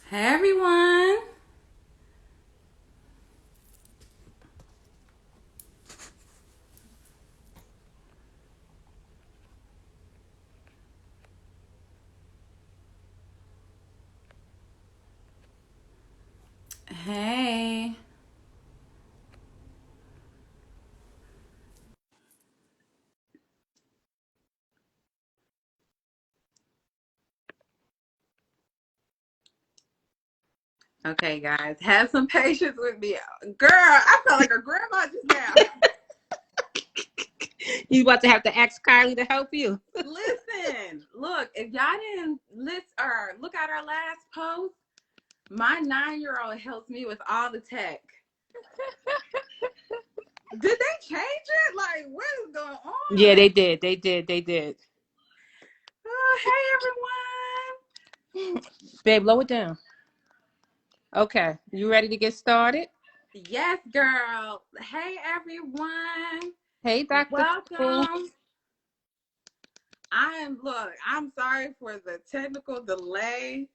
Hey everyone. Hey. Okay, guys, have some patience with me. Girl, I felt like a grandma just now. You about to have to ask Kylie to help you. Listen, look, if y'all didn't list or look at our last post, my 9-year-old helps me with all the tech. Did they change it? Like, what is going Yeah, on? they did. They did. They did. Oh, hey Babe, lower it down. Okay. You ready to get started? everyone. Yes, girl. Hey everyone. Hey, Dr. Cool. Welcome. I'm sorry for the technical delay.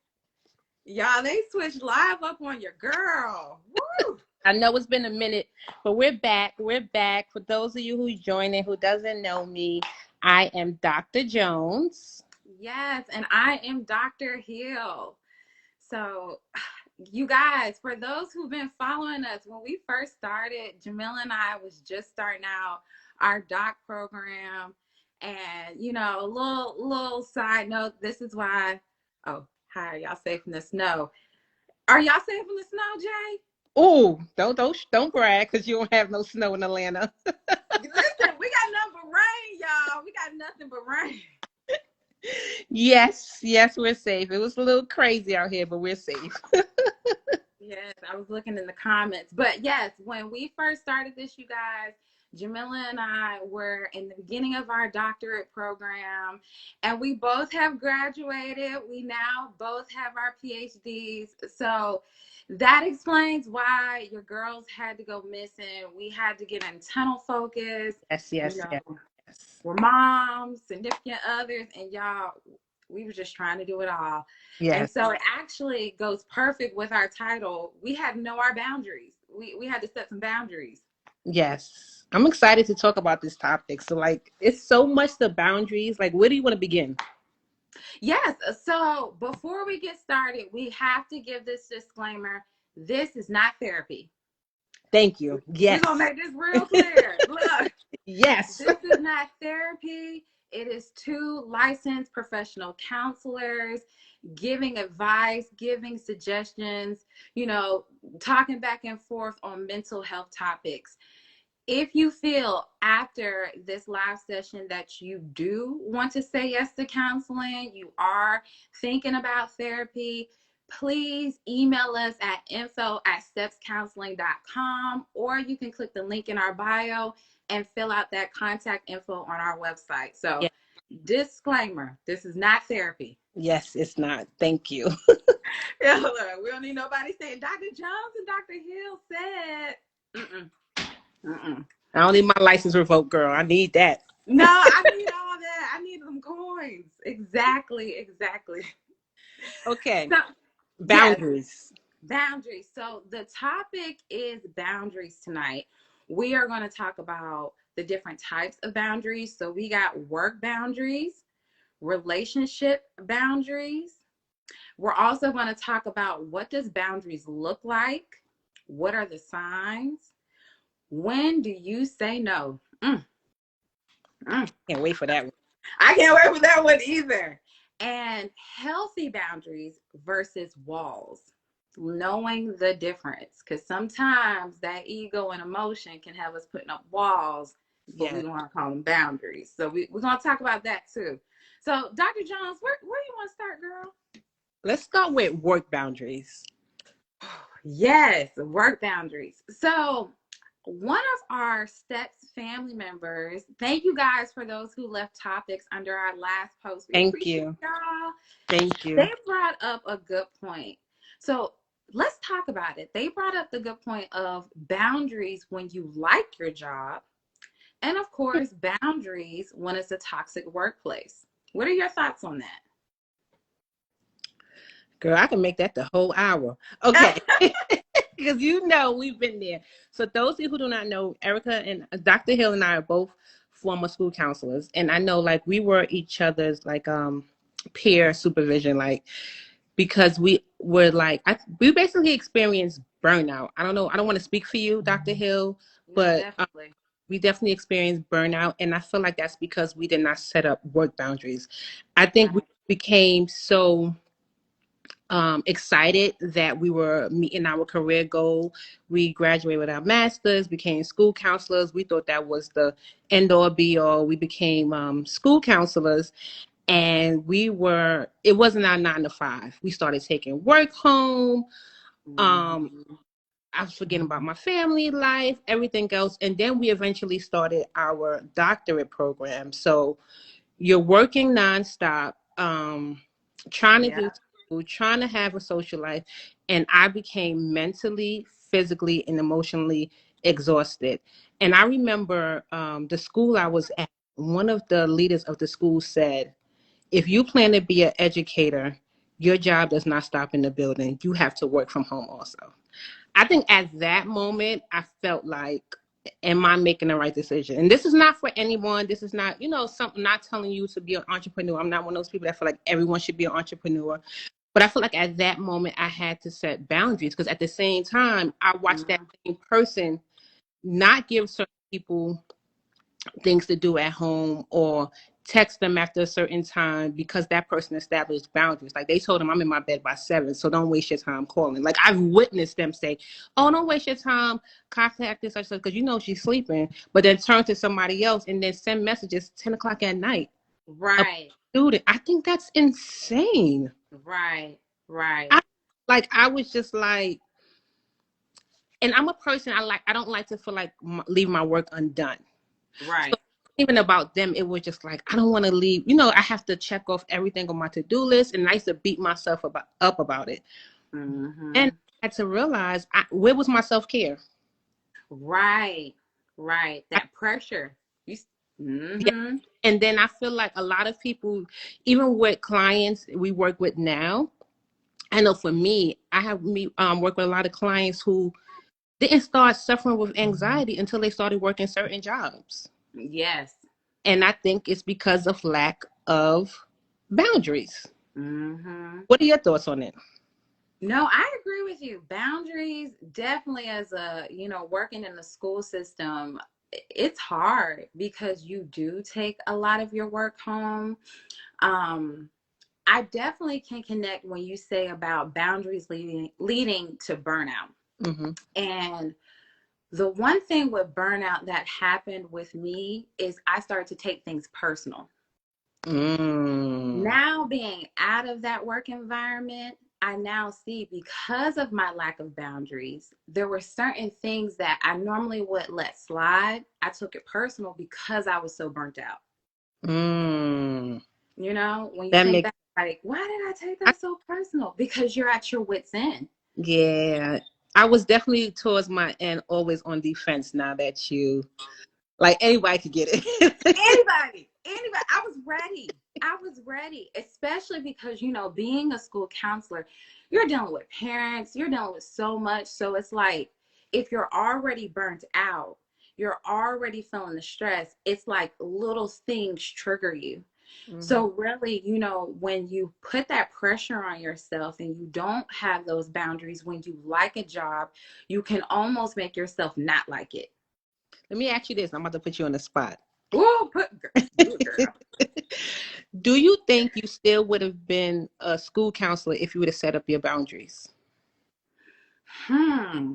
Y'all, they switched live up on your girl. Woo! I know it's been a minute, but we're back. We're back. For those of you who's joining who doesn't know me, I am Dr. Jones. Yes, and I am Dr. Hill. So, you guys, for those who've been following us, when we first started, Jamila and I was just starting out our doc program. And, a little side note, this is why, oh, hi, are y'all safe in the snow? Are y'all safe in the snow, Jay? Oh, don't brag because you don't have no snow in Atlanta. Listen, we got nothing but rain, y'all. We got nothing but rain. Yes, yes, we're safe. It was a little crazy out here, but we're safe. Yes, I was looking in the comments. But yes, when we first started this, you guys, Jamila and I were in the beginning of our doctorate program, and we both have graduated. We now both have our PhDs. So that explains why your girls had to go missing. We had to get in tunnel focus. Yes, You yes, know, yes, yes. we're moms, significant others, and y'all, we were just trying to do it all. And Yes. so it actually goes perfect with our title. We had to know our boundaries. We had to set some boundaries. Yes. I'm excited to talk about this topic. So, like, it's so much the boundaries. Like, where do you want to begin? Yes. So before we get started, we have to give this disclaimer. This is not therapy. Thank you. We're going to Yes. make this real clear. Look, Yes. this is not therapy. It is two licensed professional counselors giving advice, giving suggestions, talking back and forth on mental health topics. If you feel after this live session that you do want to say yes to counseling, you are thinking about therapy, please email us at info@stepscounseling.com, or you can click the link in our bio and fill out that contact info on our website. So, Yeah. disclaimer, this is not therapy. Yes, it's not. Thank you. Yeah, look, we don't need nobody saying Dr. Jones and Dr. Hill said. Mm-mm, mm-mm. I don't need my license revoked, girl. I need that. No, I need all that. I need them coins. Exactly, exactly. Okay. So, yes, Boundaries. boundaries. So, the topic is boundaries tonight. We are going to talk about the different types of boundaries. So, we got work boundaries, relationship boundaries. We're also going to talk about what does boundaries look like? What are the signs? When do you say no? Mm. Can't wait for that one. I can't wait for that one either. And healthy boundaries versus walls. Knowing the difference. Because sometimes that ego and emotion can have us putting up walls, but we Yes. want to call them boundaries. So we're going to talk about that too. So, Dr. Jones, where do you want to start, girl? Let's start with work boundaries. Yes, work boundaries. So, one of our STEPS family members, thank you guys for those who left topics under our last post. We Thank appreciate you. y'all. Thank They you. brought up a good point. So, let's talk about it. They brought up the good point of boundaries when you like your job, and of course, boundaries when it's a toxic workplace. What are your thoughts on that? Girl, I can make that the whole hour. Okay. Because we've been there. So those of you who do not know, Erica and Dr. Hill and I are both former school counselors. And I know like we were each other's like peer supervision, like because we were like we basically experienced burnout. I don't know, I don't want to speak for you, Dr. Hill, No, but definitely. we definitely experienced burnout. And I feel like that's because we did not set up work boundaries. I think we Right. became so excited that we were meeting our career goal. We graduated with our masters, became school counselors. We thought that was the end all be all. We became school counselors, and it wasn't our 9 to 5. We started taking work home. Um, Mhm. I was forgetting about my family life, everything else. And then we eventually started our doctorate program. So you're working nonstop, trying to Yeah. do school, trying to have a social life, and I became mentally, physically, and emotionally exhausted. And I remember the school I was at. One of the leaders of the school said, "If you plan to be an educator, your job does not stop in the building. You have to work from home also." I think at that moment, I felt like, am I making the right decision? And this is not for anyone. This is not, something, not telling you to be an entrepreneur. I'm not one of those people that feel like everyone should be an entrepreneur. But I feel like at that moment, I had to set boundaries because at the same time, I watched that Mhm. same person not give certain people things to do at home or text them after a certain time because that person established boundaries. Like they told them, I'm in my bed by 7, so don't waste your time calling. Like I've witnessed them say, "Oh, don't waste your time, contact this such because she's sleeping," but then turn to somebody else and then send messages 10 o'clock at night. A Right. student, I think that's insane. Right. Right. I I was just like, and I'm a person, I don't like to feel like leave my work undone. So Right. even about them, it was just like I don't want to leave. I have to check off everything on my to-do list, and I used to beat myself up about it. And Mhm. I had to realize where was my self-care. Right. Right. I, That pressure. You. yeah. Mhm. And then I feel like a lot of people, even with clients we work with now, I know for me, I have work with a lot of clients who didn't start suffering with anxiety until they started working certain jobs. Yes. And I think it's because of lack of boundaries. Mhm. What are your thoughts on it? No, I agree with you. Boundaries, definitely as working in the school system, it's hard because you do take a lot of your work home. Um, I definitely can connect when you say about boundaries leading to burnout. Mm-hmm. And the one thing with burnout that happened with me is I started to take things personal. Mm. Now being out of that work environment, I now see because of my lack of boundaries, there were certain things that I normally would let slide. I took it personal because I was so burnt out. Mm. When you That think makes back, like, why did I take I, that so personal? Because you're at your wits' end. yeah. I was definitely towards my end, always on defense. Now that you like anybody could get it. Anybody. I was ready. I was ready, especially because, being a school counselor, you're dealing with parents, you're dealing with so much. So it's like, if you're already burnt out, you're already feeling the stress, it's like little things trigger you. Hmm. So really, when you put that pressure on yourself and you don't have those boundaries, when you like a job, you can almost make yourself not like it. Let me ask you this. I'm about to put you on the spot. Oh, do it, girl. Do you think you still would have been a school counselor if you would have set up your boundaries? Hmm.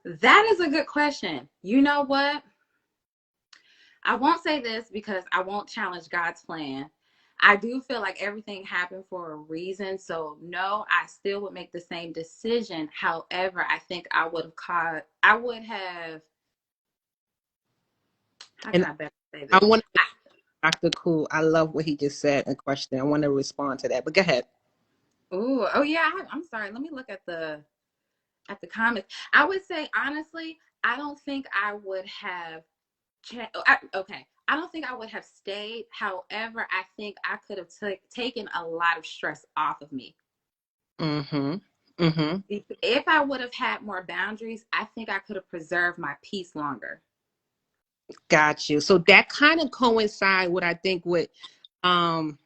That is a good question. You know what? I won't say this because I won't challenge God's plan. I do feel like everything happened for a reason. So no, I still would make the same decision. However, I think I would have, how can And I better say I this? want to, Dr. Cool, I love what he just said in question. I want to respond to that, but go ahead. Oh yeah, I'm sorry. Let me look at the comments. I would say honestly, I don't think I would have okay. I don't think I would have stayed. However, I think I could have taken a lot of stress off of me. Mm-hmm. Mm-hmm. If I would have had more boundaries, I think I could have preserved my peace longer. Got you. So that kind of coincide what I think with um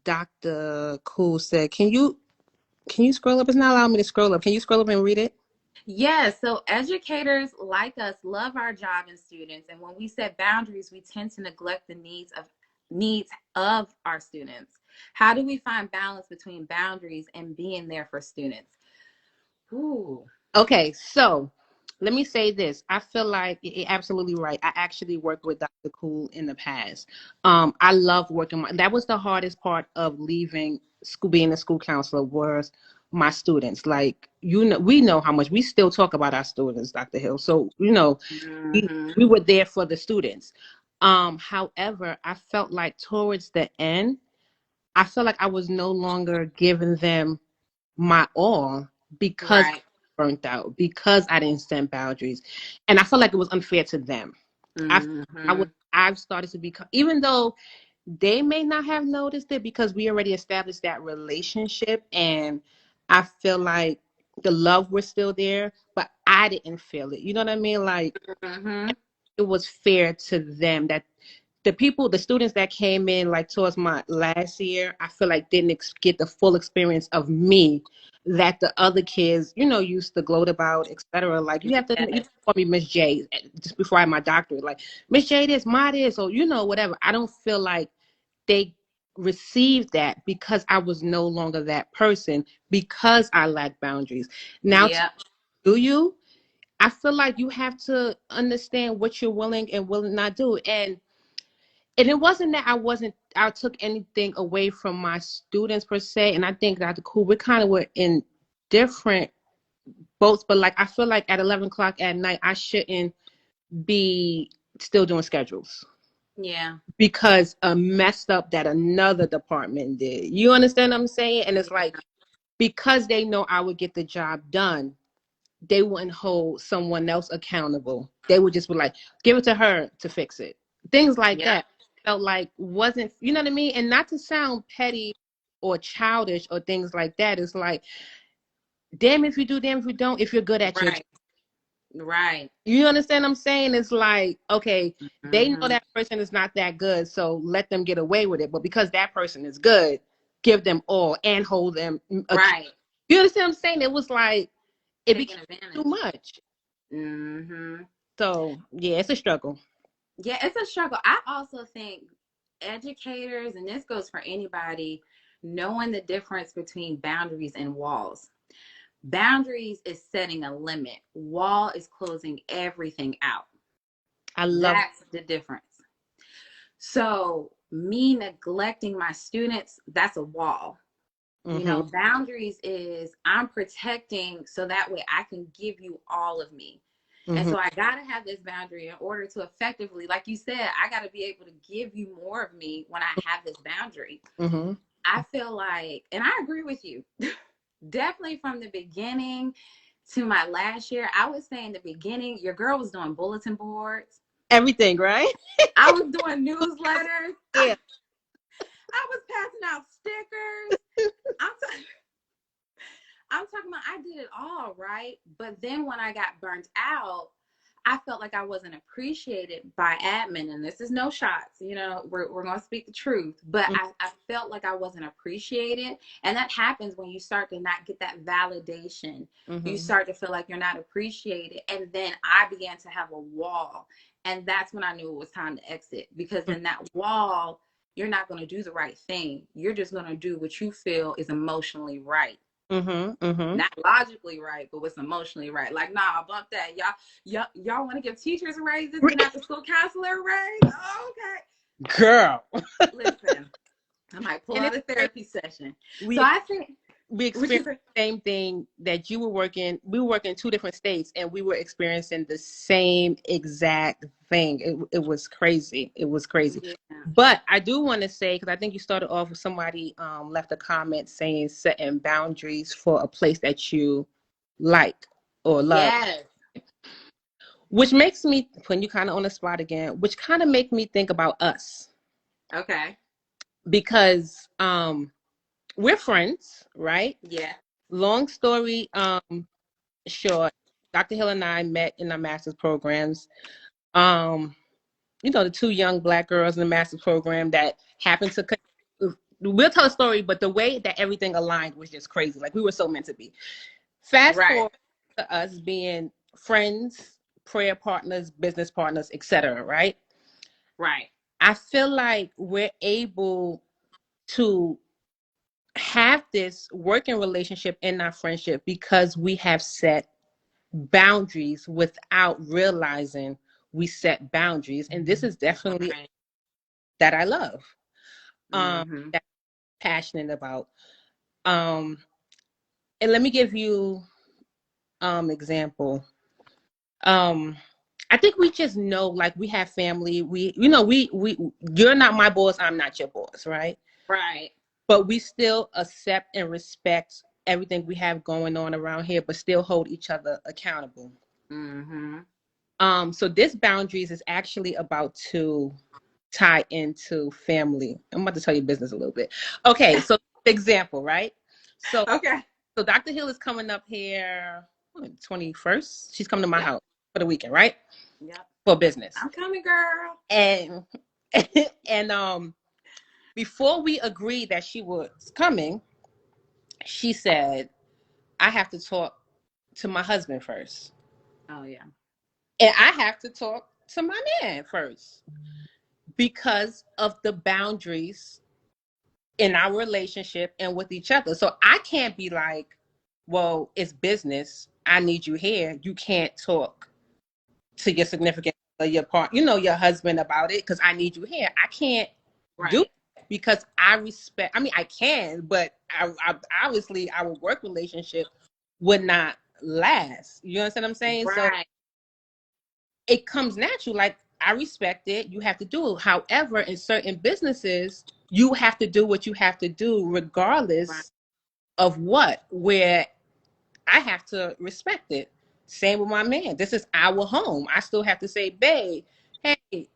Dr. Cool said. Can you scroll up? It's not allowing me to scroll up. Can you scroll up and read it? Yes, so educators like us love our job and students, and when we set boundaries, we tend to neglect the needs of our students. How do we find balance between boundaries and being there for students? Ooh. Okay, so let me say this. I feel like you're absolutely right. I actually worked with Dr. Cool in the past. I love working. That was the hardest part of leaving school, being a school counselor, was my students. Like, we know how much we still talk about our students, Dr. Hill. So, we, Mm-hmm. we were there for the students. However, I felt like towards the end, I felt like I was no longer giving them my all because Right. I burnt out, because I didn't set boundaries. And I felt like it was unfair to them. I I Mm-hmm. was I've started to become, even though they may not have noticed it because we already established that relationship, and I feel like the love was still there, but I didn't feel it. You know what I mean? Like, Mm-hmm. it was fair to them that the students that came in like towards my last year, I feel like didn't get the full experience of me that the other kids, used to gloat about, etc. Like, you Yes. call me Miss J just before I had my doctorate, like Miss J this, my this, or whatever. I don't feel like they received that because I was no longer that person, because I lacked boundaries. Now, Yep. do you? I feel like you have to understand what you're willing and willing not do. And it wasn't that I took anything away from my students per se. And I think Dr. Cool, we kind of were in different boats, but like, I feel like at 11 o'clock at night, I shouldn't be still doing schedules Yeah. because messed up that another department did. You understand what I'm saying? And it's like, because they know I would get the job done, they wouldn't hold someone else accountable. They would just be like, give it to her to fix it. Things like Yep. that felt like wasn't, you know what I mean? And not to sound petty or childish or things like that. It's like, damn if you do, damn if you don't, if you're good at your job. Right. Right. You understand what I'm saying? It's like, okay, they know Mm-hmm. that person is not that good, so let them get away with it. But because that person is good, give them all and hold them. Right. You understand what I'm saying? It was like, it Taking became too advantage. much. Mm-hmm. So yeah, it's a struggle. Yeah, it's a struggle. I also think educators, and this goes for anybody, knowing the difference between boundaries and walls. Boundaries is setting a limit. Wall is closing everything out. I love. That's the difference. So, me neglecting my students, that's a wall. Mm-hmm. Boundaries is I'm protecting so that way I can give you all of me. And Mm-hmm. so I got to have this boundary in order to effectively, like you said, I got to be able to give you more of me when I have this boundary. Mm-hmm. I feel like, and I agree with you, definitely from the beginning to my last year, I would say in the beginning, your girl was doing bulletin boards. Everything, right? I was doing newsletters. I, Yeah. I was passing out stickers. I'm, t- I'm talking about I did it all, right? But then when I got burnt out, I felt like I wasn't appreciated by admin. And this is no shots, we're going to speak the truth. But I felt like I wasn't appreciated. And that happens when you start to not get that validation. You Mm-hmm. start to feel like you're not appreciated. And then I began to have a wall. And that's when I knew it was time to exit, because in that wall, you're not going to do the right thing. You're just going to do what you feel is emotionally right, Mm-hmm. Mm-hmm. not logically right, but what's emotionally right. Like, nah, bump that. Y'all want to give teachers raises and not the school counselor a raise? Oh, okay. Girl. Listen, I might pull And out it's a crazy. therapy session. So We I think, we which is, experienced the same thing that you were working. We were working in two different states, and we were experiencing the same exact thing. It was crazy. It was crazy. yeah, But I do want to say, because I think you started off with somebody left a comment saying setting boundaries for a place that you like or love. yes, which makes me, putting you kind of on the spot again, which kind of make me think about us. Okay. Because we're friends, right? Yeah. Long story short, Dr. Hill and I met in our master's programs. The two young Black girls in the master's program that happened to, we'll tell a story, but the way that everything aligned was just crazy. Like, we were so meant to be. Fast Right. forward to us being friends, prayer partners, business partners, etc. Right? Right. I feel like we're able to have this working relationship in our friendship because we have set boundaries without realizing we set boundaries. And this is definitely Right. that I love, Mm-hmm. that I'm passionate about. And let me give you example. I think we just know, like, we have family. We you're not my boss, I'm not your boss, right? Right. But we still accept and respect everything we have going on around here, but still hold each other accountable. Mm-hmm. So this boundaries is actually about to tie into family. I'm about to tell you business a little bit. Okay, so example, right? So Okay. so Dr. Hill is coming up here 21st. She's coming to my Yep. house for the weekend, right? Yep. For business. I'm coming, girl. And and before we agreed that she was coming, she said, I have to talk to my husband first. Oh yeah. And I have to talk to my man first because of the boundaries in our relationship and with each other. So I can't be like, well, it's business. I need you here. You can't talk to your significant other, your part, your husband about it because I need you here. I can't do Right. it because I respect. I mean, I can, but I obviously our work relationship would not last. You understand what I'm saying? So Right. it comes natural. Like, I respect it. You have to do it. However, in certain businesses, you have to do what you have to do, Right. regardless of what. Where I have to respect it. Same with my man. This is our home. I still have to say, babe, hey, you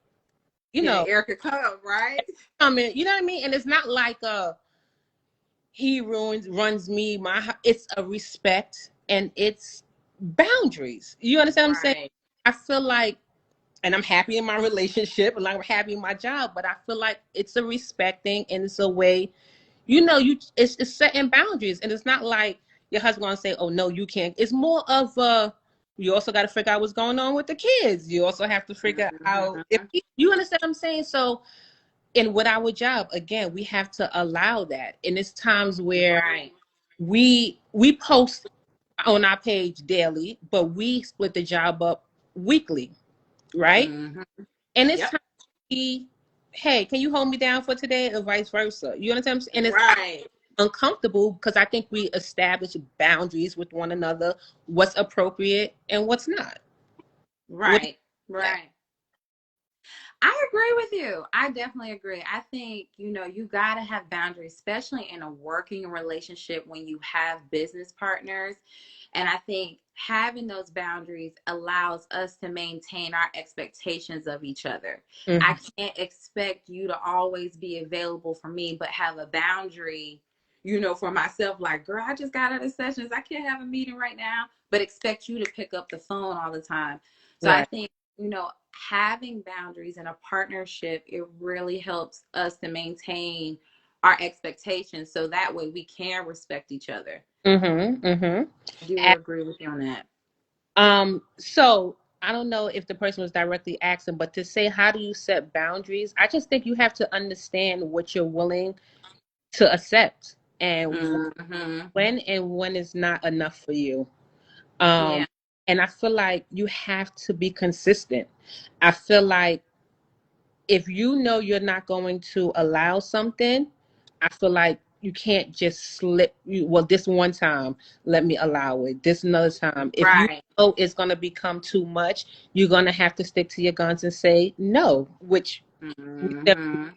Yeah, know, Erica come, right? come in. You know what I mean? And it's not like he runs me. It's a respect and it's boundaries. You understand what I'm saying? Right. I feel like, and I'm happy in my relationship and I'm happy in my job, but I feel like it's a respecting and it's a way, it's setting boundaries. And it's not like your husband gonna say, oh no, you can't. It's more of you also got to figure out what's going on with the kids. You also have to figure out if Mm-hmm. you understand what I'm saying. So, and with our job, again, we have to allow that. And it's times where Right. we post on our page daily, but we split the job up weekly, right? Mm-hmm. And it's Yep. time to be, hey, can you hold me down for today, or vice versa? You understand? And it's Right. uncomfortable because I think we establish boundaries with one another, what's appropriate and what's not. What do Right. you say? Right. I agree with you. I definitely agree. I think, you got to have boundaries, especially in a working relationship when you have business partners. And I think having those boundaries allows us to maintain our expectations of each other. I Mhm. can't expect you to always be available for me, but have a boundary, for myself, like, girl, I just got out of sessions. I can't have a meeting right now, but expect you to pick up the phone all the time. So I Right. think, having boundaries in a partnership, it really helps us to maintain our expectations so that way we can respect each other. Mm-hmm. Mm-hmm. I do agree with you on that. So I don't know if the person was directly asking, but to say, how do you set boundaries? I just think you have to understand what you're willing to accept and Mm-hmm. when is not enough for you. Yeah. Um, and I feel like you have to be consistent. I feel like if you know you're not going to allow something, I feel like you can't just well, this one time, let me allow it. This another time. If you Right. know it's going to become too much, you're going to have to stick to your guns and say no, which we never Mm-hmm.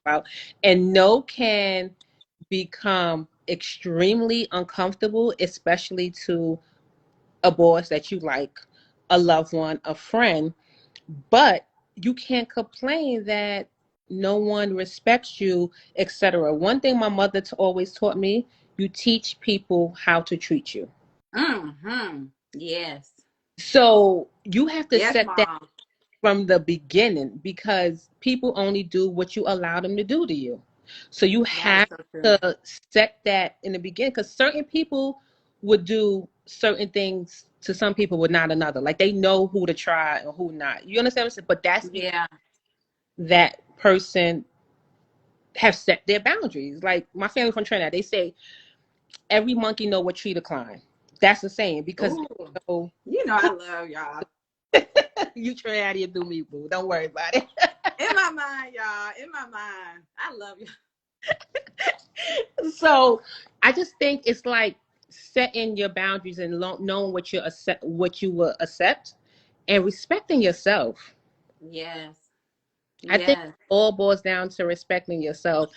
about. And no can become extremely uncomfortable, especially to a boss that you like, a loved one, a friend, but you can't complain that no one respects you, etc. One thing my mother always taught me, you teach people how to treat you. Mm-hmm. Yes. So you have to Yes, set that mom. from the beginning because people only do what you allow them to do to you. So you That is have so true. to set that in the beginning because certain people would do certain things to some people but not another. Like they know who to try and who not. You understand what I'm saying? But that's because Yeah. that person have set their boundaries. Like my family from Trinidad, they say every monkey know what tree to climb. That's the saying because they Ooh. know You know I love y'all. you Trinidadian do me, boo. Don't worry about it. In my mind, y'all. In my mind. I love you. So I just think it's like setting your boundaries and knowing what you will accept, and respecting yourself. Yes. I think it Yes. all boils down to respecting yourself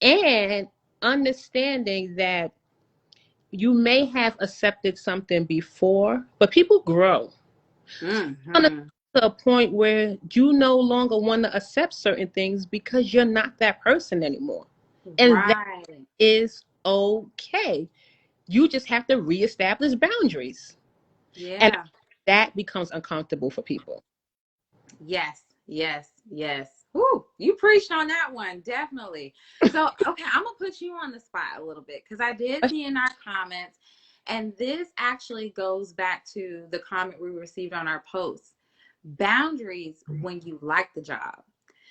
and understanding that you may have accepted something before, but people grow Mm-hmm. to a point where you no longer want to accept certain things because you're not that person anymore. And that Right. is okay. You just have to reestablish boundaries. And Yeah. that becomes uncomfortable for people. Yes. Yes. Yes. Whoo, you preached on that one, definitely. So, okay, I'm gonna put you on the spot a little bit because I did see in our comments, and this actually goes back to the comment we received on our post. Boundaries when you like the job.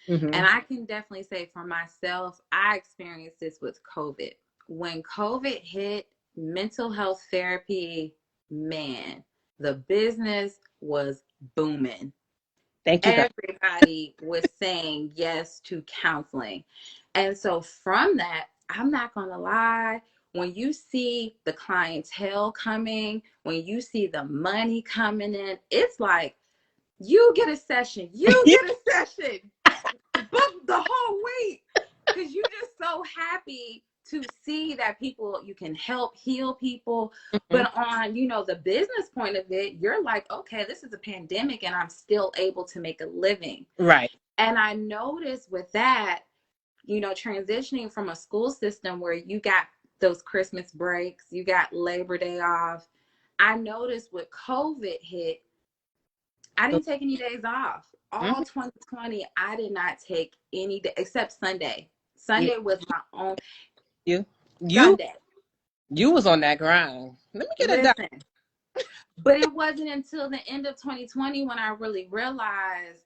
Mm-hmm. And I can definitely say for myself, I experienced this with COVID. When COVID hit, mental health therapy, man, the business was booming. Thank you, God. Everybody was saying yes to counseling. And so from that, I'm not going to lie, when you see the clientele coming, when you see the money coming in, it's like you get a session, you get a session, book the whole week because you're just so happy to see that people you can help heal people. Mhm. But on the business point of it, you're like, okay, this is a pandemic and I'm still able to make a living. Right. And I noticed with that, transitioning from a school system where you got those Christmas breaks, you got Labor Day off. I noticed with COVID hit, I didn't take any days off. All Mhm. 2020, I did not take any day except Sunday. Yeah. Sunday was my own You, you, Sunday. you was on that grind. Let me get it done. Listen, but it wasn't until the end of 2020 when I really realized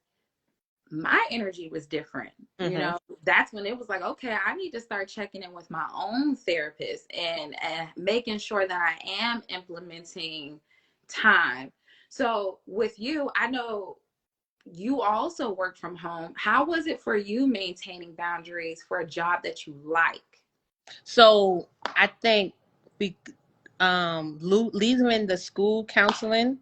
my energy was different. Mm-hmm. That's when it was like, okay, I need to start checking in with my own therapist and making sure that I am implementing time. So with you, I know you also work from home. How was it for you maintaining boundaries for a job that you like? So I think be, leaving the school counseling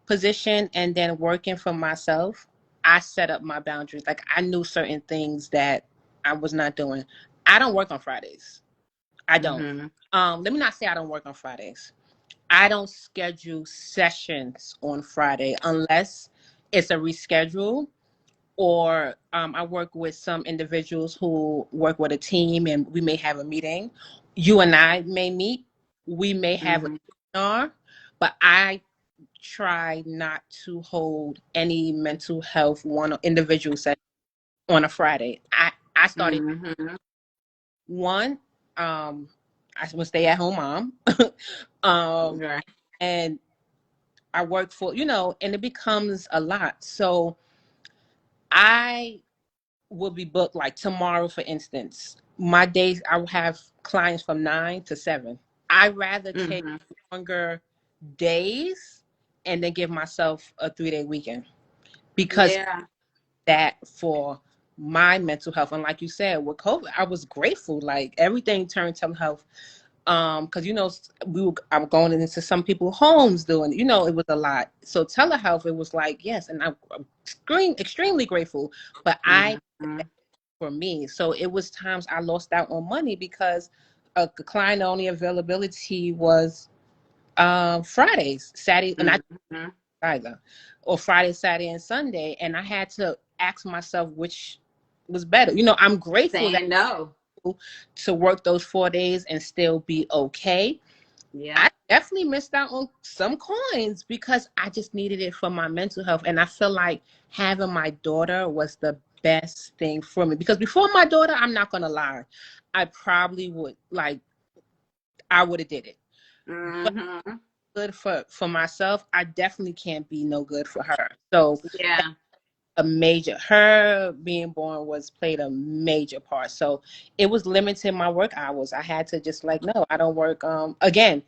position and then working for myself, I set up my boundaries. Like I knew certain things that I was not doing. I don't work on Fridays. I don't. Mm-hmm. Let me not say I don't work on Fridays. I don't schedule sessions on Friday unless it's a reschedule or I work with some individuals who work with a team and we may have a meeting. You and I may meet. We may have a Mm-hmm. seminar, but I try not to hold any mental health one individual session on a Friday. I started Mm-hmm. one. I'm a stay at home mom, um, Right. and I work for and it becomes a lot. So I will be booked like tomorrow, for instance. My days I will have clients from 9 to 7. I rather take Mm-hmm. longer days and then give myself a 3-day weekend because Yeah. that for my mental health. And like you said, with COVID, I was grateful. Like everything turned telehealth. Because I'm going into some people's homes doing, it was a lot. So telehealth, it was like yes, and I'm extremely grateful. But I Mm-hmm. for me, so it was times I lost out on money because a client only availability was Fridays, Saturday, and I Mm-hmm. either, or Friday, Saturday, and Sunday. And I had to ask myself which was better. You know, I'm grateful that Saying no. to work those 4 days and still be okay. Yeah. I definitely missed out on some coins because I just needed it for my mental health. And I feel like having my daughter was the best thing for me, because before my daughter, I'm not going to lie, I probably would like, I would have did it. But Mm-hmm. good for myself, I definitely can't be no good for her. So Yeah. a major, her being born was played a major part. So it was limiting my work hours. I had to just like, no, I don't work. Again,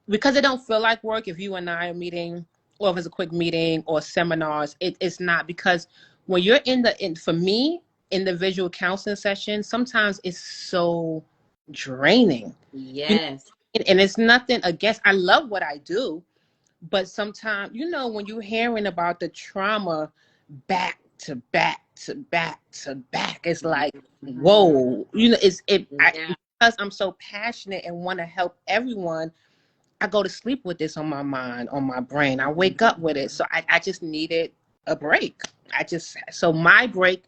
because it don't feel like work if you and I are meeting, or if it's a quick meeting or seminars. It's not, because when you're for me, individual counseling session, sometimes it's so draining. You know, Yes. and it's nothing against, I love what I do, but sometimes, you know, when you're hearing about the trauma back to back to back to back, it's like, Mm-hmm. whoa, you know, Yeah. because I'm so passionate and want to help everyone, I go to sleep with this on my mind, on my brain. I wake up with it. So I just needed a break. So my break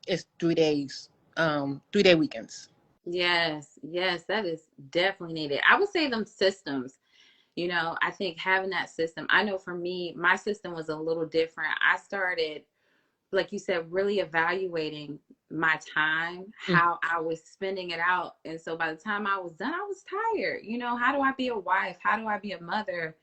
is 3 days, 3-day weekends. Yes. Yes. That is definitely needed. I would say them systems. You know, I think having that system, I know for me, my system was a little different. I started, like you said, really evaluating my time, Mm, how I was spending it out. And so by the time I was done, I was tired. You know, how do I be a wife? How do I be a mother?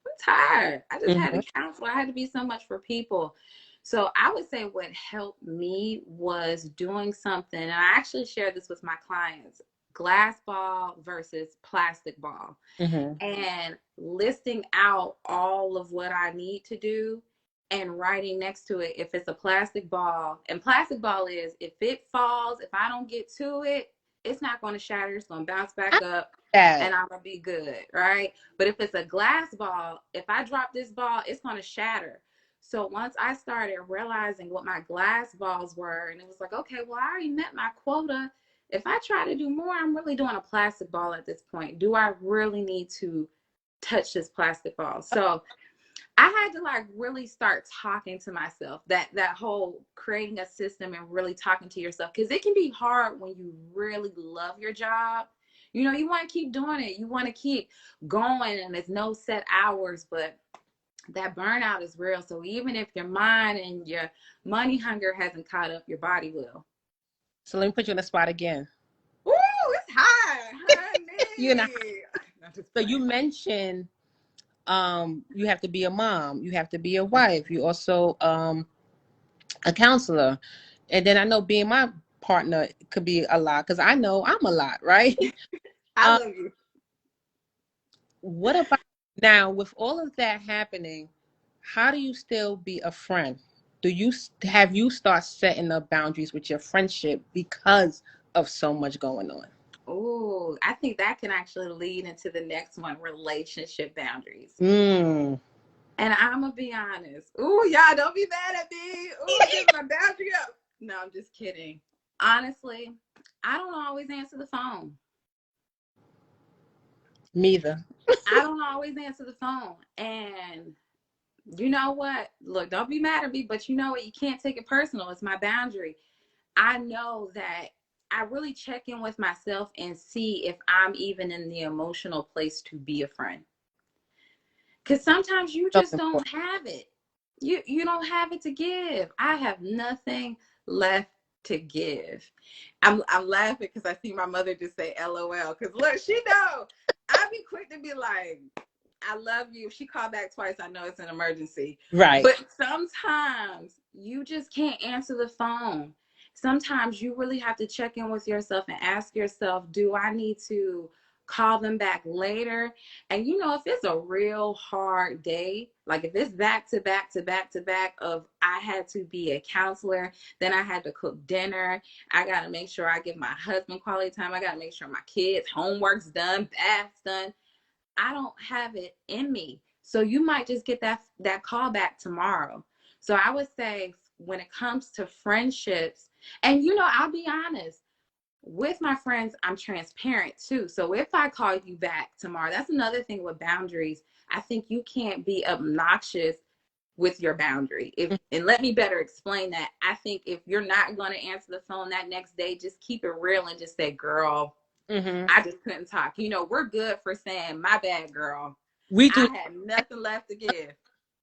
I'm tired. I just had to mhm, counsel. I had to be so much for people. So I would say what helped me was doing something, and I actually share this with my clients, glass ball versus plastic ball, mhm. and listing out all of what I need to do and writing next to it if it's a plastic ball. And plastic ball is, if it falls, if I don't get to it, it's not going to shatter. It's going to bounce I back like up that. and I'm going to be good, right? But if it's a glass ball, if I drop this ball, it's going to shatter. So once I started realizing what my glass balls were, and it was like, okay, well, I already met my quota. If I try to do more, I'm really doing a plastic ball at this point. Do I really need to touch this plastic ball? So I had to like really start talking to myself. That whole creating a system and really talking to yourself, because it can be hard when you really love your job. You know, you want to keep doing it. You want to keep going, and there's no set hours, but that burnout is real. So even if your mind and your money hunger hasn't caught up, your body will. So let me put you on the spot again. Ooh, it's high, You know, honey. I'm just so you playing. mentioned you have to be a mom, you have to be a wife, you also a counselor. And then I know being my partner could be a lot, because I know I'm a lot, right? I Um, love you. what about now with all of that happening? How do you still be a friend? Do you have you start setting up boundaries with your friendship because of so much going on? Oh, I think that can actually lead into the next one, relationship boundaries. Mm. And I'm gonna be honest. Ooh, y'all don't be mad at me. Ooh, giving my boundary up. No, I'm just kidding. Honestly, I don't always answer the phone. Me either. I don't always answer the phone. And you know what? Look, don't be mad at me, but you know what? You can't take it personal. It's my boundary. I know that I really check in with myself and see if I'm even in the emotional place to be a friend. Because sometimes you So just important. don't have it. You don't have it to give. I have nothing left to give. I'm laughing because I see my mother just say LOL. Because look, she know. I be quick to be like, I love you. If she called back twice, I know it's an emergency. Right. But sometimes you just can't answer the phone. Sometimes you really have to check in with yourself and ask yourself, do I need to call them back later? And you know, if it's a real hard day, like if it's back to back to back to back of I had to be a counselor, then I had to cook dinner, I got to make sure I give my husband quality time, I got to make sure my kids' homework's done, bath's done. I don't have it in me. So you might just get that call back tomorrow. So I would say when it comes to friendships, and you know, I'll be honest, with my friends, I'm transparent too. So if I call you back tomorrow, that's another thing with boundaries. I think you can't be obnoxious with your boundary. And let me better explain that. I think if you're not going to answer the phone that next day, just keep it real and just say, girl, I just couldn't talk. We're good for saying, my bad, girl. We do I had nothing left to give.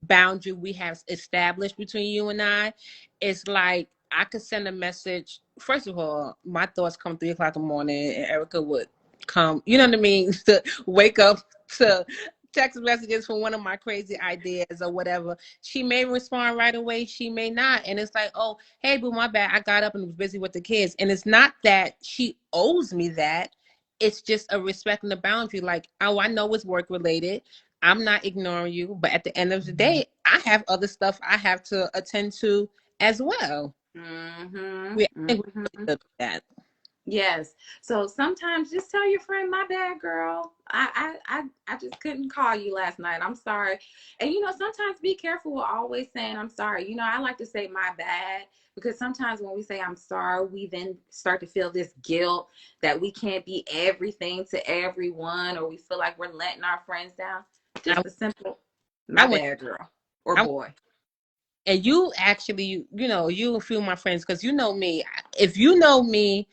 boundary we have established between you and I. It's like I could send a message. First of all, my thoughts come 3 o'clock in the morning, and Erica would come, you know what I mean, to wake up to text messages for one of my crazy ideas or whatever. She may respond right away, she may not. And it's like, oh, hey, boo, my bad. I got up and was busy with the kids. And it's not that she owes me that. It's just a respecting the boundary. Like, oh, I know it's work related. I'm not ignoring you, but at the end of the day, I have other stuff I have to attend to as well. Mm-hmm. I think we're Mm-hmm. really good at that. Yes. So sometimes just tell your friend, my bad, girl. I just couldn't call you last night. I'm sorry. And sometimes be careful with always saying I'm sorry. I like to say my bad because sometimes when we say I'm sorry, we then start to feel this guilt that we can't be everything to everyone, or we feel like we're letting our friends down. I, Just a simple I my went, bad, girl or I, boy. and you actually, you a few of my friends, because you know me. If you know me,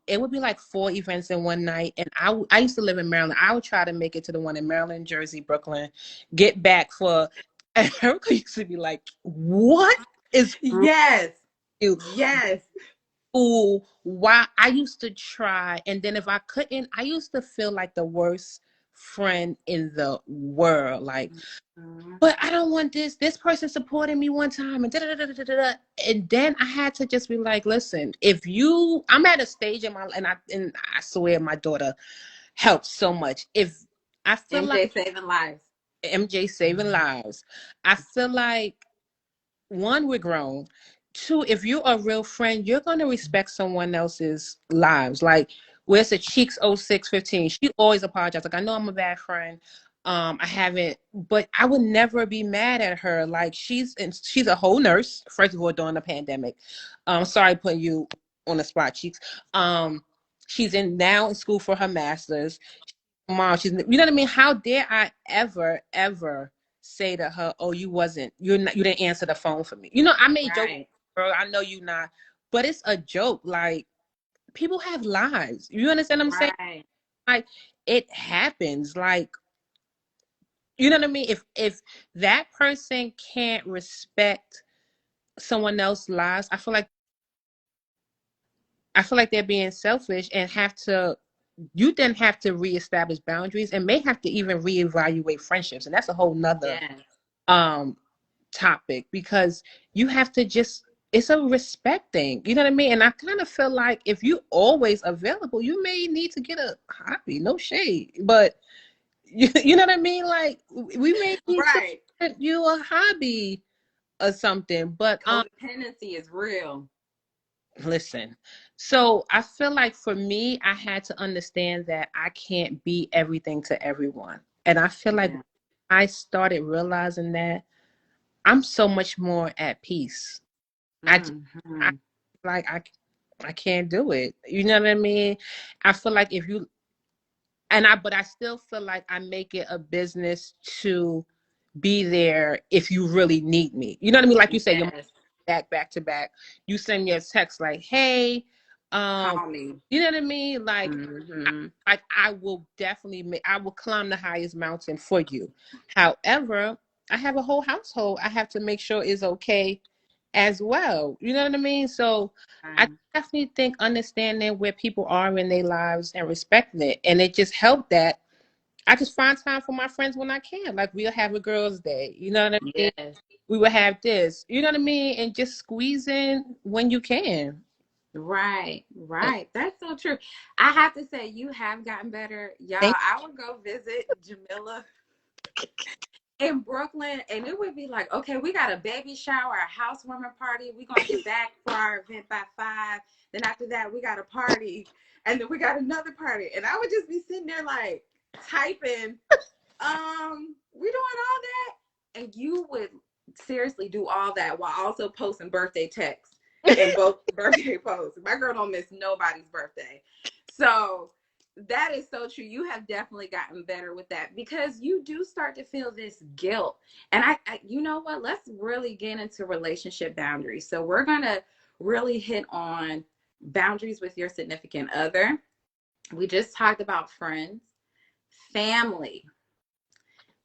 it would be like 4 events in one night, and I used to live in Maryland. I would try to make it to the one in Maryland, Jersey, Brooklyn, get back for. And Erica used to be like, "What is Yes. you?" Yes. Ooh, why I used to try, and then if I couldn't, I used to feel like the worst friend in the world. Like, Mm-hmm. but I don't want this. This person supported me one time, and da da da da da da. And then I had to just be like, listen, I'm at a stage in my, and I swear my daughter helped so much. If I feel like MJ saving lives. MJ saving lives, I feel like, one, we're grown. Two, if you're a real friend, you're gonna respect someone else's lives. Like, where's the Cheeks 0615? She always apologizes. Like, I know I'm a bad friend. I haven't, but I would never be mad at her. Like, she's a whole nurse, first of all, during the pandemic. Sorry putting you on the spot, Cheeks. She's now in school for her master's. Mom, you know what I mean? How dare I ever say to her, oh, you didn't answer the phone for me. I made jokes, Right. girl, I know you not, but it's a joke. Like, people have lives. You understand what I'm saying? Right. Like, it happens. Like, you know what I mean? If that person can't respect someone else's lives, I feel like they're being selfish, and you then have to reestablish boundaries, and may have to even reevaluate friendships. And that's a whole nother Yes. topic, because you have to it's a respect thing. You know what I mean? And I kind of feel like if you always available, you may need to get a hobby. No shade, but you know what I mean? Like, we may need to Right. get you a hobby or something. But Codependency is real. listen, so I feel like for me, I had to understand that I can't be everything to everyone. And I feel like Yeah. I started realizing that I'm so much more at peace. I Mm-hmm. like I can't do it. You know what I mean? I feel like if you but I still feel like I make it a business to be there if you really need me. You know what I mean? Like you say, you're Yes. back to back. You send me a text like, "Hey, Call me. you know what I mean?" Like, Mm-hmm. I will definitely I will climb the highest mountain for you. However, I have a whole household I have to make sure is okay as well. You know what I mean? So I definitely think understanding where people are in their lives and respecting it. And it just helped that I just find time for my friends when I can. Like, we'll have a girls' day. You know what I mean? Yes. We will have this. You know what I mean? And just squeeze in when you can. Right. Right. That's so true. I have to say, you have gotten better. Y'all, Thank I would go visit Jamila in Brooklyn, and it would be like, okay, we got a baby shower, a housewarming party. We're gonna get back for our event by 5. Then after that, we got a party, and then we got another party. And I would just be sitting there like typing, we doing all that, and you would seriously do all that while also posting birthday texts in both birthday posts. My girl don't miss nobody's birthday, so That is so true. You have definitely gotten better with that because you do start to feel this guilt. And you know what? Let's really get into relationship boundaries. So we're gonna really hit on boundaries with your significant other. We just talked about friends, family.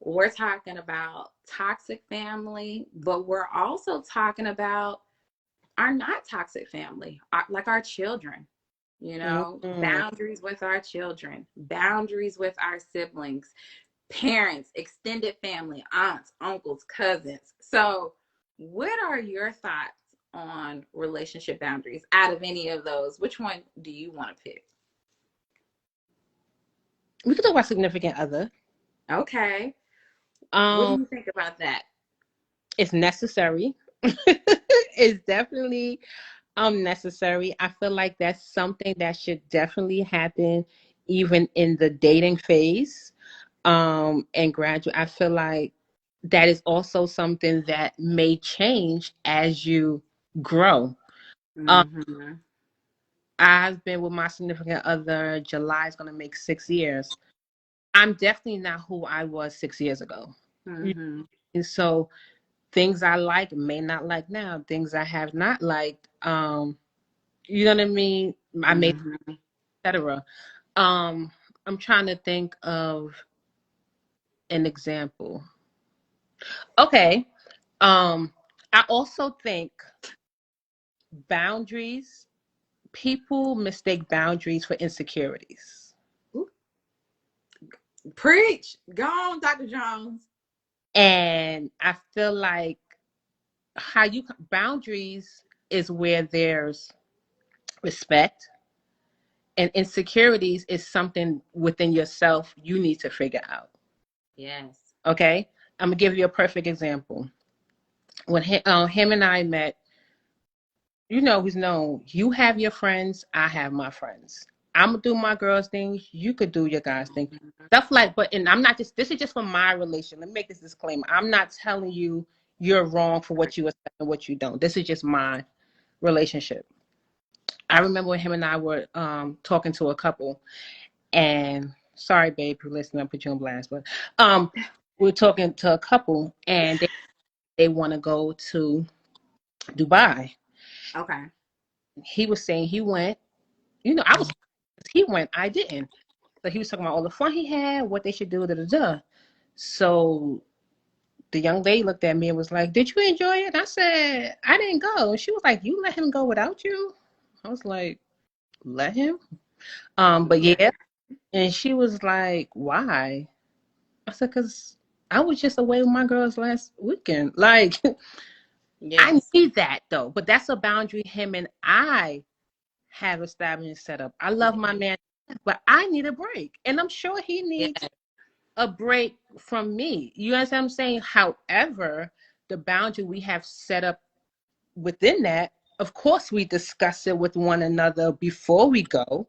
We're talking about toxic family, but we're also talking about our not toxic family, like our children, Mm-hmm. boundaries with our children, boundaries with our siblings, parents, extended family, aunts, uncles, cousins. So, what are your thoughts on relationship boundaries out of any of those? Which one do you want to pick? We could talk about significant other. Okay. What do Um, you think about that? it's necessary. It's definitely necessary. I feel like that's something that should definitely happen even in the dating phase. And graduate. I feel like that is also something that may change as you grow. Um, Mm-hmm. I've been with my significant other. July is going to make 6 years. I'm definitely not who I was 6 years ago. Mm-hmm. And so things I like may not like now. Things I have not liked. You know what I mean? I may, Mm-hmm. etc. Um, I'm trying to think of an example. Okay. I also think boundaries, people mistake boundaries for insecurities. Preach. Go on, Dr. Jones. And I feel like how you boundaries is where there's respect, and insecurities is something within yourself you need to figure out. Yes. Okay. I'm gonna give you a perfect example. When him and I met, he's known. You have your friends, I have my friends. I'm gonna do my girls' thing. You could do your guys' thing. Stuff like, but and I'm not just. This is just for my relation. Let me make this disclaimer. I'm not telling you you're wrong for what you accept and what you don't. This is just my relationship. I remember when him and I were talking to a couple, and sorry, babe, you're listening. I put you on blast, but we're talking to a couple, and they want to go to Dubai. Okay. He was saying he went. I was he went, I didn't. So he was talking about all the fun he had, what they should do, da da da. So the young lady looked at me and was like, "Did you enjoy it?" I said, "I didn't go." And she was like, "You let him go without you?" I was like, "Let him?" But Yeah. yeah. And she was like, "Why?" I said, "Cause I was just away with my girls last weekend. Like, I Yes. need that though. But that's a boundary him and I have established and set up. I love my man, but I need a break, and I'm sure he needs Yes. a break from me. You understand what I'm saying? However, the boundary we have set up within that, of course, we discuss it with one another before we go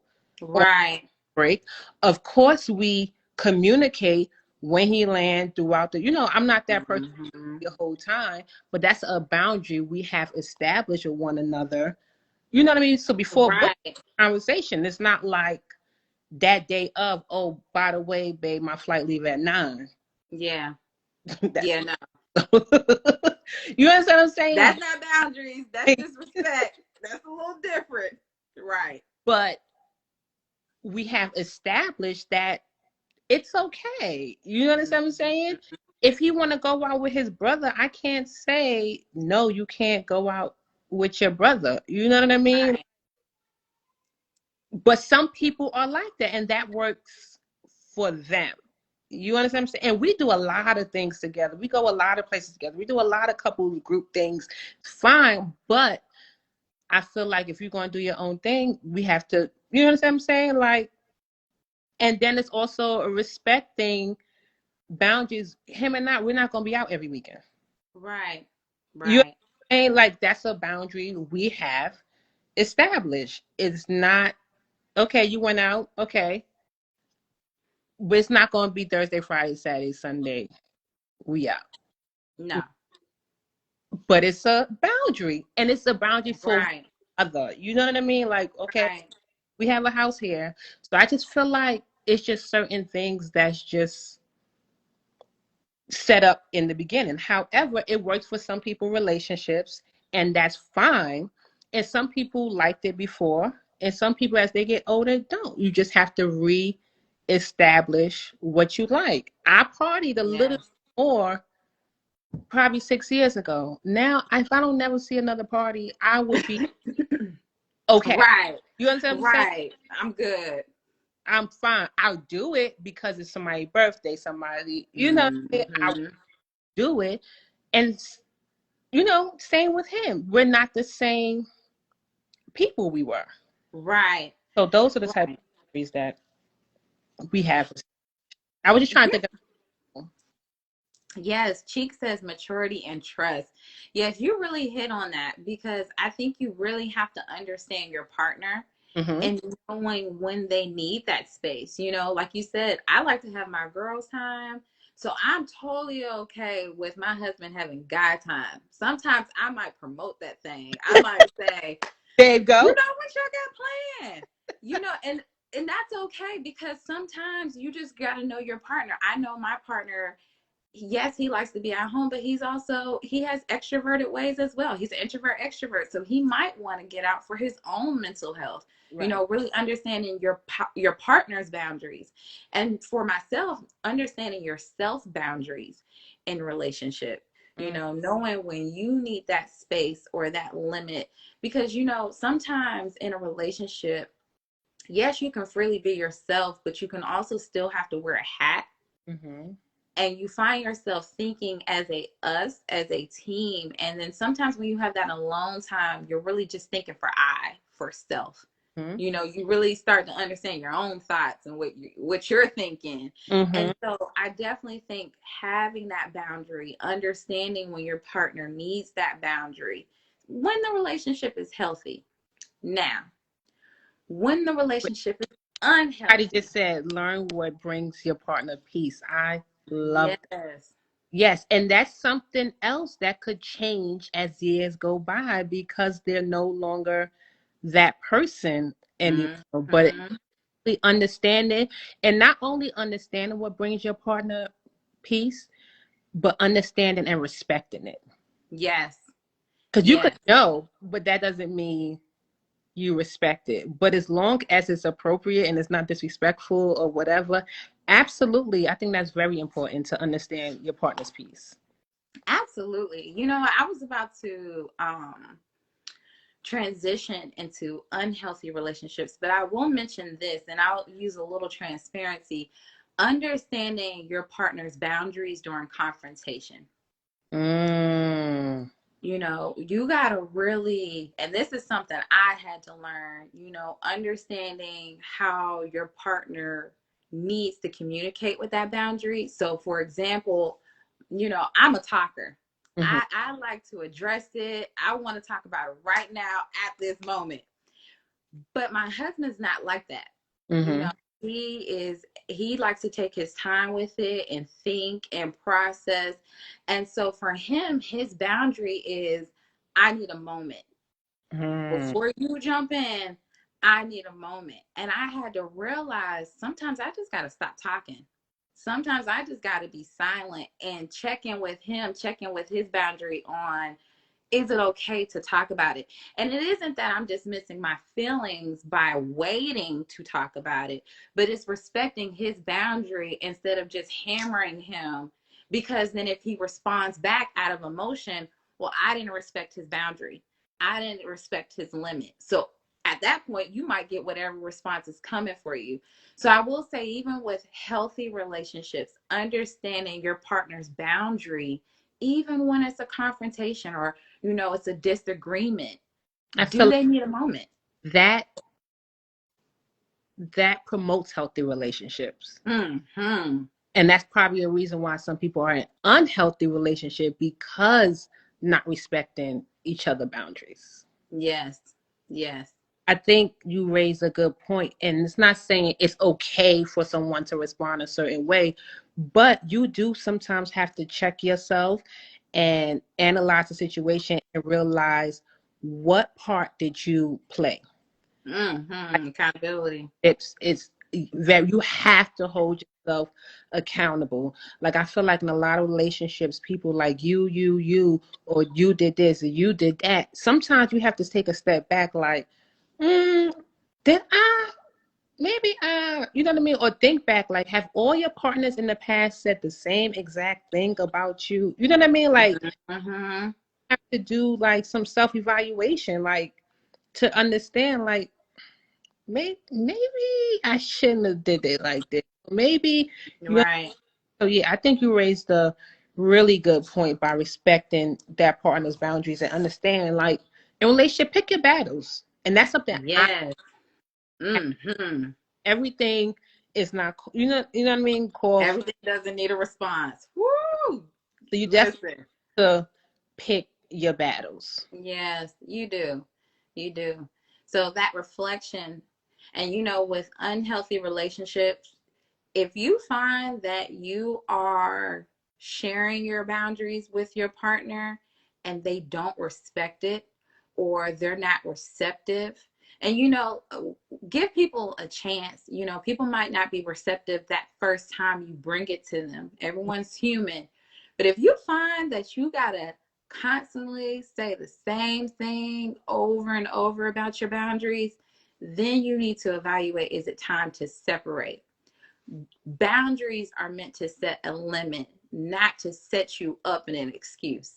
on Right. break. Of course, we communicate when he lands throughout the. I'm not that person Mm-hmm. the whole time, but that's a boundary we have established with one another. You know what I mean? So before book Right. conversation, it's not like that day of, oh, by the way, babe, my flight leave at 9. Yeah. That's Yeah. No. you understand what I'm saying? That's not boundaries. That's disrespect. That's a little different. Right. But we have established that it's okay. You understand what I'm saying? If he want to go out with his brother, I can't say no. You can't go out with your brother. You know what I mean? Right. But some people are like that, and that works for them. You understand what I'm saying? And we do a lot of things together. We go a lot of places together. We do a lot of couple group things. Fine, but I feel like if you're going to do your own thing, we have to. You understand what I'm saying? Like, and then it's also a respect thing. Boundaries. Him and I, we're not going to be out every weekend. Right. You know what Right. I'm saying? Like that's a boundary we have established. It's not okay. You went out, okay, but it's not going to be Thursday, Friday, Saturday, Sunday. We out. No. But it's a boundary, and it's a boundary for Right. other. You know what I mean? Like, okay, Right. We have a house here. So I just feel like it's just certain things that's just set up in the beginning. However, it works for some people relationships, and that's fine. And some people liked it before, and some people as they get older don't. You just have to re-establish what you like. I partied a little Yes. more probably 6 years ago. Now, if I don't never see another party, I would be okay. Right. You understand what I'm saying? Right. I'm good. I'm fine. I'll do it because it's somebody's birthday, somebody, I'll Mm-hmm. do it. And same with him. We're not the same people we were. Right. So those are the type of Right. boundaries that we have. I was just trying to Yeah. think of. Yes, Cheek says maturity and trust. Yes, you really hit on that because I think you really have to understand your partner Mm-hmm. and knowing when they need that space. Like you said, I like to have my girls' time. So I'm totally okay with my husband having guy time. Sometimes I might promote that thing. I might say, There you go. what y'all got planned? And that's okay because sometimes you just got to know your partner. I know my partner, yes, he likes to be at home, but he has extroverted ways as well. He's an introvert extrovert, so he might want to get out for his own mental health. Right. Really understanding your partner's boundaries, and for myself, understanding your self boundaries in relationship. Mm-hmm. Knowing when you need that space or that limit, because sometimes in a relationship, yes, you can freely be yourself, but you can also still have to wear a hat, Mm-hmm. and you find yourself thinking as a team. And then sometimes when you have that alone time, you're really just thinking for self. You really start to understand your own thoughts and what you're thinking. Mm-hmm. And so I definitely think having that boundary, understanding when your partner needs that boundary, when the relationship is healthy. Now, when the relationship is Somebody just unhealthy, said, learn what brings your partner peace. I love that. yes. Yes, and that's something else that could change as years go by because they're no longer that person anymore. But Mm-hmm. really understanding, and not only understanding what brings your partner peace, but understanding and respecting it. Yes. Because you could Yes. know, but that doesn't mean you respect it. But as long as it's appropriate and it's not disrespectful or whatever, absolutely, I think that's very important to understand your partner's peace. Absolutely. I was about to transition into unhealthy relationships, but I will mention this and I'll use a little transparency. Understanding your partner's boundaries during confrontation. Mm. You got to really, and this is something I had to learn, understanding how your partner needs to communicate with that boundary. So, for example, I'm a talker. Mm-hmm. I like to address it. I want to talk about it right now at this moment. But my husband's not like that. You Mm-hmm. know, he likes to take his time with it and think and process. And so for him, his boundary is I need a moment. Mm-hmm. Before you jump in, I need a moment. And I had to realize sometimes I just got to stop talking. Sometimes I just got to be silent and check in with him, check in with his boundary on, is it okay to talk about it? And it isn't that I'm dismissing my feelings by waiting to talk about it, but it's respecting his boundary instead of just hammering him. Because then if he responds back out of emotion, well, I didn't respect his boundary. I didn't respect his limit. So at that point, you might get whatever response is coming for you. So I will say, even with healthy relationships, understanding your partner's boundary, even when it's a confrontation or it's a disagreement. I Do feel they need a moment? that that promotes healthy relationships. Hmm. And that's probably a reason why some people are in unhealthy relationship because not respecting each other boundaries. Yes. Yes. I think you raise a good point, and it's not saying it's okay for someone to respond a certain way, but you do sometimes have to check yourself and analyze the situation and realize what part did you play. Accountability. It's very, you have to hold yourself accountable. Like I feel like in a lot of relationships, people like you, or you did this or you did that. Sometimes you have to take a step back, like, did I? Maybe you know what I mean? Or think back, like, have all your partners in the past said the same exact thing about you? You know what I mean? Like, Mm-hmm. have to do like some self-evaluation, like to understand, like, maybe I shouldn't have did it like this. Maybe you know. Right. So yeah, I think you raised a really good point by respecting that partner's boundaries and understanding, like, in relationship, pick your battles, and that's something I Yes. Mm-hmm. everything is not, you know what I mean, call for. Everything doesn't need a response. Woo! So you definitely Listen. have to pick your battles. Yes, you do. You do. So that reflection, and with unhealthy relationships, if you find that you are sharing your boundaries with your partner and they don't respect it, or they're not receptive, and give people a chance. People might not be receptive that first time you bring it to them. Everyone's human. But if you find that you got to constantly say the same thing over and over about your boundaries, then you need to evaluate, is it time to separate? Boundaries are meant to set a limit, not to set you up in an excuse.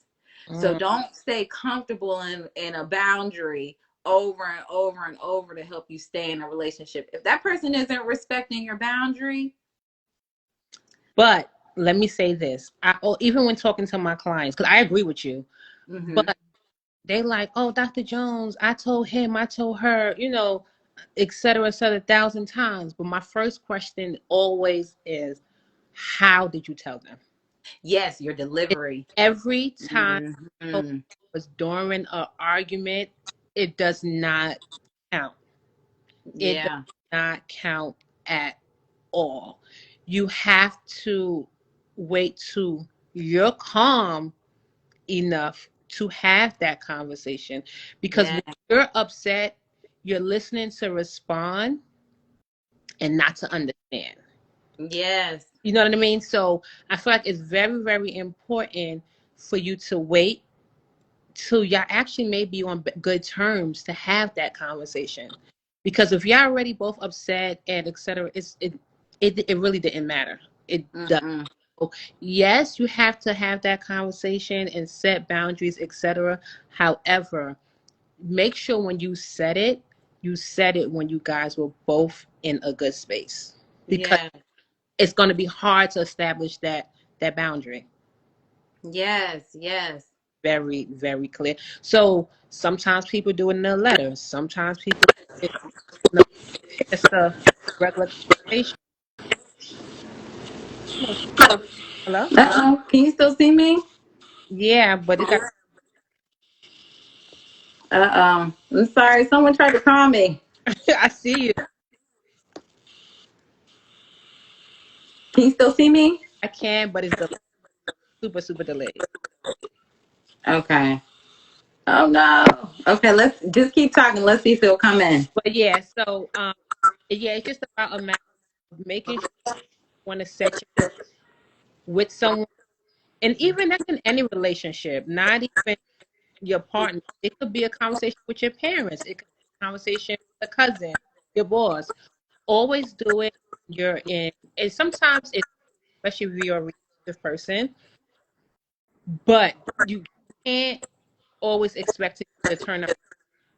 So Mm. don't stay comfortable in a boundary over and over and over to help you stay in a relationship. If that person isn't respecting your boundary. But let me say this, even when talking to my clients, because I agree with you, Mm-hmm. but they like, oh, Dr. Jones, I told him, I told her, et cetera, 1,000 times. But my first question always is, how did you tell them? Yes, your And delivery. every time it Mm-hmm. was during an argument, it does not count. It does Yeah. not count at all. You have to wait till you're calm enough to have that conversation, because Yeah. when you're upset, you're listening to respond and not to understand. Yes. You know what I mean? So I feel like it's very, very important for you to wait till y'all actually may be on good terms to have that conversation. Because if y'all already both upset and etc., it really didn't matter. It does. Mm-mm. Yes, you have to have that conversation and set boundaries, etc. However, make sure when you said it when you guys were both in a good space, because Yeah. it's going to be hard to establish that boundary. Yes. Yes. Very, very clear. So sometimes people do it in their letters. Sometimes people do it, just a regular conversation. No, hello? Uh-oh. Can you still see me? Yeah, but it got. Uh-oh. I'm sorry. Someone tried to call me. I see you. Can you still see me? I can, but it's the super, super delayed. Okay. Oh no. Okay, let's just keep talking. Let's see if it'll come in. But yeah, so yeah, it's just about a matter of making sure you want to set you with someone, and even that's in any relationship, not even your partner. It could be a conversation with your parents. It could be a conversation with a cousin, your boss. Always do it when you're in, and sometimes it's, especially if you're a reactive person, but you can't always expect it to turn out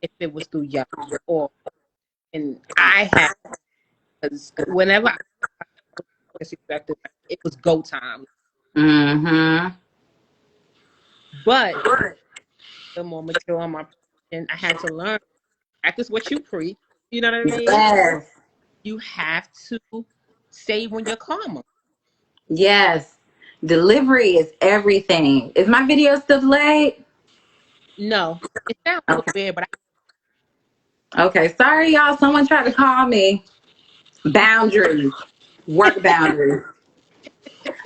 if it was through y'all. Or, and I had, because whenever I was expected, it was go time. Mm-hmm. But the more mature on my, and I had to learn, practice what you preach. You know what I mean? Yes. You have to say when you're calmer. Yes. Delivery is everything. Is my video still delayed? No, it sounds a little Okay. weird, but Okay. Sorry, y'all. Someone tried to call me. Boundaries. Work boundaries.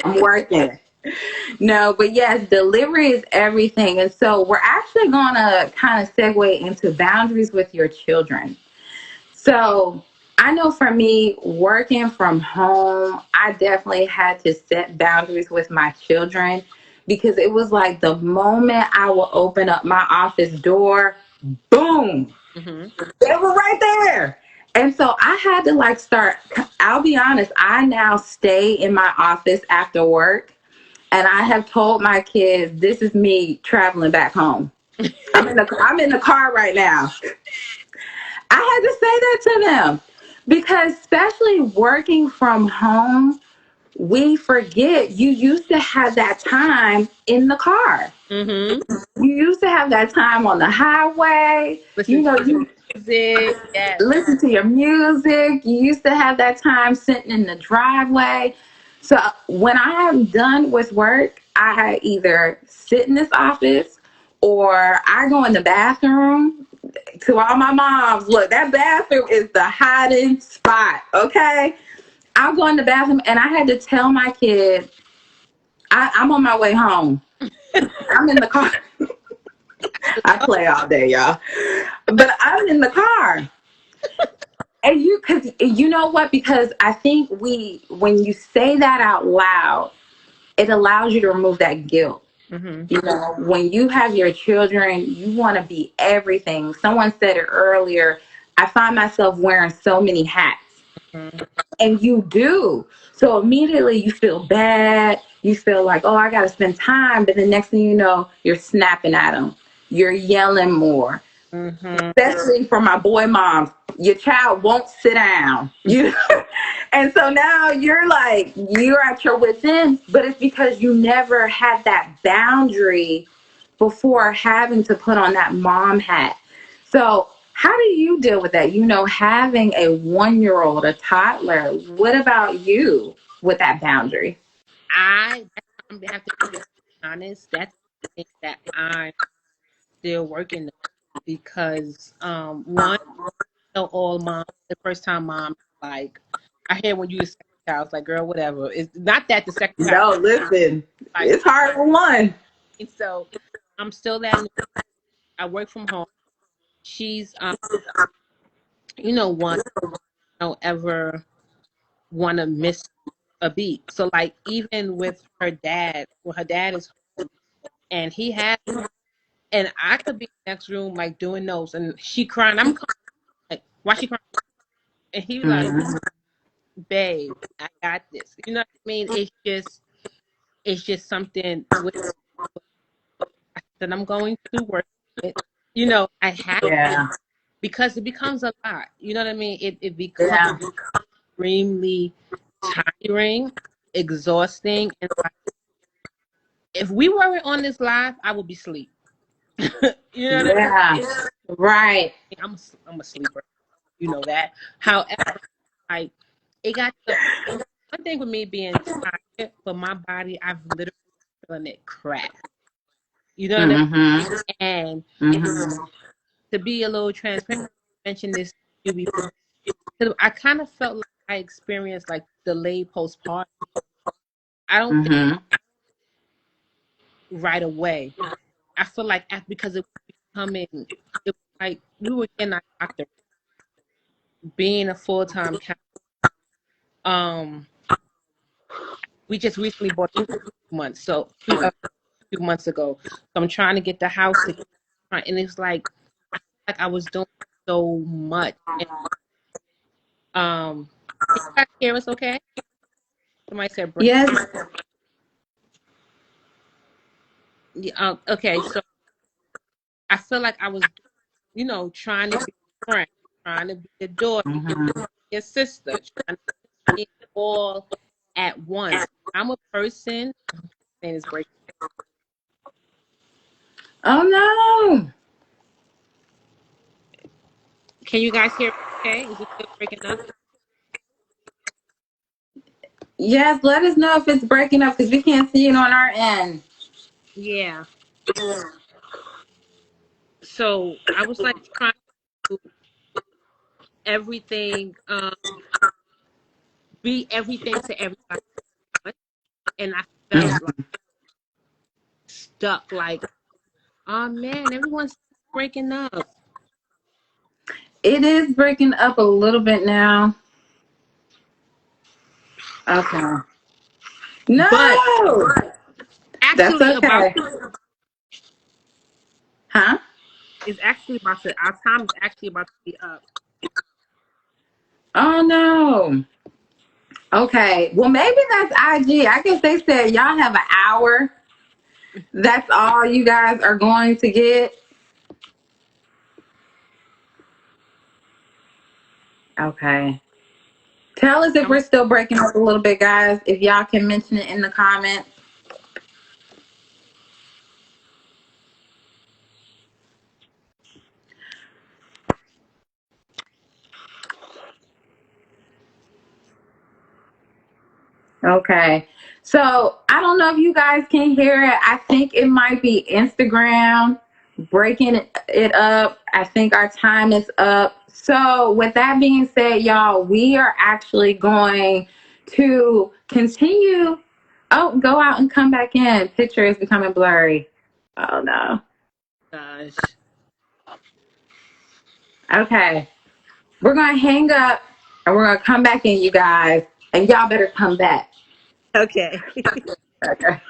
I'm working. No, but yes, delivery is everything. And so we're actually going to kind of segue into boundaries with your children. So I know for me, working from home, I definitely had to set boundaries with my children because it was like the moment I will open up my office door, boom, Mm-hmm. they were right there. And so I had to like start, I'll be honest, I now stay in my office after work and I have told my kids this is me traveling back home. I'm in the car right now. I had to say that to them because especially working from home, we forget you used to have that time in the car. Mm-hmm. You used to have that time on the highway. Listen to You music. Yes. listen to your music. You used to have that time sitting in the driveway. So when I am done with work, I either sit in this office or I go in the bathroom. To all my moms, look, that bathroom is the hiding spot, okay? I'll go in the bathroom and I had to tell my kids, I'm on my way home. I'm in the car. I play all day, y'all. But I'm in the car. And cause you know what? Because I think when you say that out loud, it allows you to remove that guilt. Mm-hmm. You know, when you have your children, you want to be everything. Someone said it earlier. I find myself wearing so many hats. Mm-hmm. And you do. So immediately you feel bad. You feel like, oh, I got to spend time. But the next thing you know, you're snapping at them. You're yelling more. Mm-hmm. Especially for my boy moms, your child won't sit down. And so now you're at your wit's end, but it's because you never had that boundary before having to put on that mom hat. So how do you deal with that? Having a 1-year-old, a toddler. What about you with that boundary? I'm have to be honest. That's the thing that I'm still working on because one, know all mom, the first time mom, like I hear when you the second child, it's like girl, whatever. It's not that the second child No, listen, like it's hard for one. so. I'm still that new. I work from home. She's one don't ever want to miss a beat. So like even with her dad, well, her dad is home and he has, and I could be in the next room like doing those, and she crying. I'm calling, like, why she crying? And he like, Mhm. babe, I got this. You know what I mean? It's just something with that I'm going to work with. I have Yeah, because it becomes a lot. You know what I mean? It becomes yeah, extremely tiring, exhausting, and like, if we weren't on this live, I would be asleep. You know what I yeah. Right. mean? I'm a sleeper. You know that. However, like it got to the one thing with me being tired, but my body, I've literally feeling it crack. You know what I mean? Mm-hmm. And Mm-hmm. to be a little transparent, I mentioned this to you before. I kind of felt like I experienced like delayed postpartum. I don't think Mm-hmm. right away. I feel like because it was becoming, it was like we were getting our doctor, being a full time counsellor. Um, we just recently bought 2 months, so few months ago. So I'm trying to get the house together, and it's like I was doing so much. And, can you guys hear us? Okay. Somebody said break. Yes. Yeah, okay, so I feel like I was, trying to be a friend, trying to be a daughter, Mm-hmm. a sister, trying to be all at once. I'm a person, and it's breaking. Oh no. Can you guys hear? Okay, is it still breaking up? Yes, let us know if it's breaking up because we can't see it on our end. Yeah. So I was like trying to do everything, be everything to everybody, and I felt like Mhm. stuck. Like, oh man, everyone's breaking up. It is breaking up a little bit now. Okay. But No, that's actually about okay. Huh? is actually about to our time is actually about to be up. Oh no. Okay. Well, maybe that's IG. I guess they said y'all have an hour. That's all you guys are going to get. Okay. Tell us if I'm we're still breaking up a little bit, guys. If y'all can mention it in the comments. Okay. So I don't know if you guys can hear it. I think it might be Instagram breaking it up. I think our time is up. So with that being said, y'all, we are actually going to continue. Oh, go out and come back in. Picture is becoming blurry. Oh no. gosh. Okay. We're going to hang up and we're going to come back in, you guys. And y'all better come back. Okay. Okay.